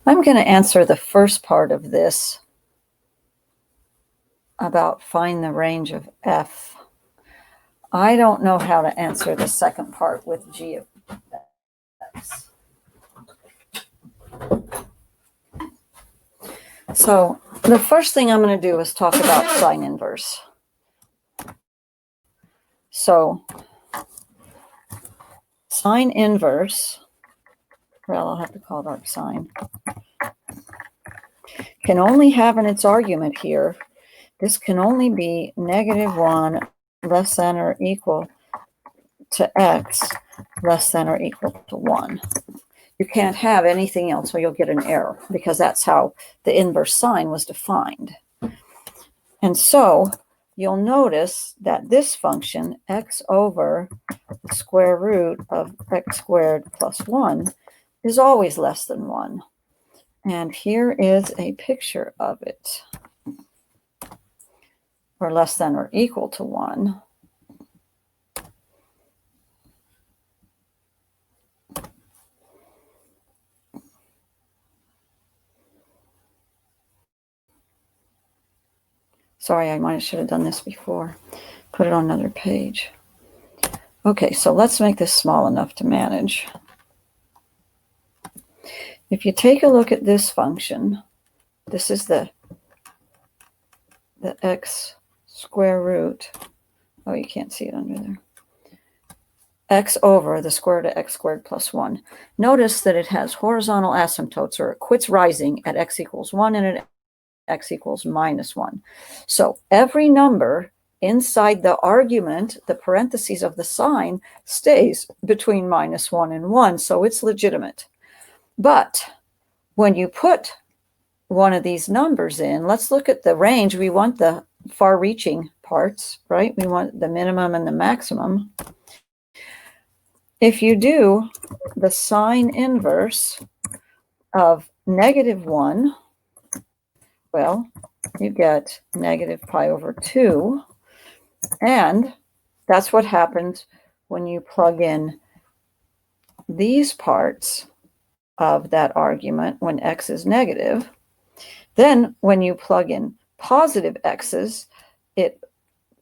I'm going to answer the first part of this about find the range of f. I don't know how to answer the second part with g of x. So the first thing I'm going to do is talk about sine inverse. So sine inverse, well, I'll have to call it arcsine, can only have in its argument here, this can only be -1 less than or equal to x less than or equal to 1. You can't have anything else or you'll get an error, because that's how the inverse sine was defined. And so you'll notice that this function, x over the square root of x squared plus 1, is always less than 1. And here is a picture of it, or less than or equal to 1. Sorry, I should have done this before. Put it on another page. Okay, so let's make this small enough to manage. If you take a look at this function, this is the x square root. Oh, you can't see it under there. X over the square root of x squared plus 1. Notice that it has horizontal asymptotes, or it quits rising at x equals 1 and at x equals -1. So every number inside the argument, the parentheses of the sign, stays between -1 and 1, so it's legitimate. But when you put one of these numbers in, let's look at the range. We want the far-reaching parts, right? We want the minimum and the maximum. If you do the sine inverse of -1, well, you get -π/2, and that's what happens when you plug in these parts of that argument when x is negative. Then when you plug in positive x's, it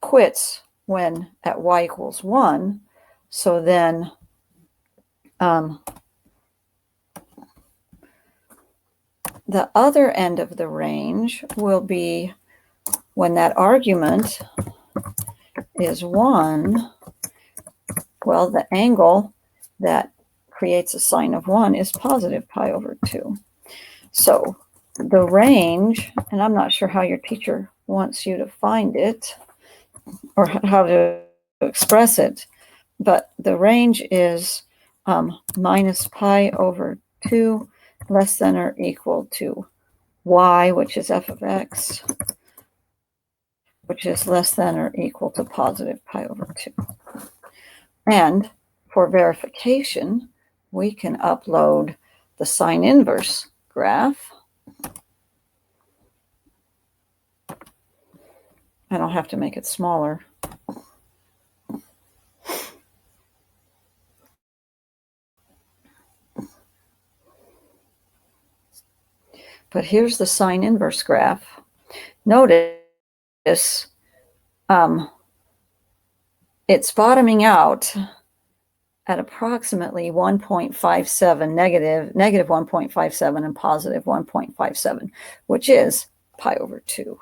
quits when at y equals 1. So then the other end of the range will be when that argument is 1. Well, the angle that creates a sine of 1 is +π/2. So the range, and I'm not sure how your teacher wants you to find it or how to express it, but the range is -π/2 less than or equal to y, which is f of x, which is less than or equal to +π/2. And for verification, we can upload the sine inverse graph. And I'll have to make it smaller. But here's the sine inverse graph. Notice it's bottoming out at approximately 1.57, negative 1.57 and +1.57, which is π/2.